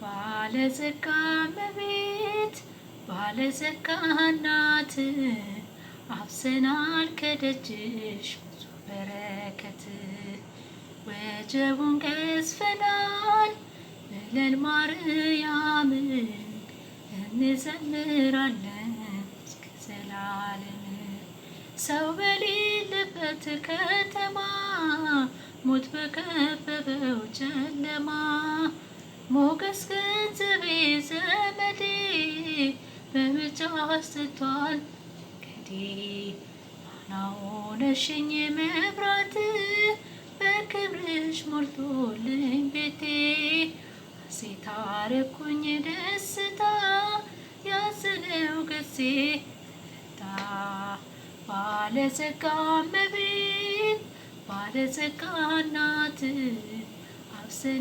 ባለጸጋ እመቤት ባለጸጋ እናት አፍሰናል ከደጅሽ ብዙ በረከት ወጀቡን ገዝፈናል ብለን ማርያም እንዘምራለን እስከ ዘላለም። ሰው በሌለበት ከተማ ሞት በከበበው ጨለማ ሞገስ ገንዘቤ ዘመዴ በምልጃ አስጥቷል መንገዴ። ፋና ሆነሽኝ መብራት በክብርሽ ሞልቶልኝ ቤቴ ሐሴት አረኩኝ ደስታ ያዘነው ገፄ ረታ። ባለጸጋ እመቤት ባለጸጋ እናት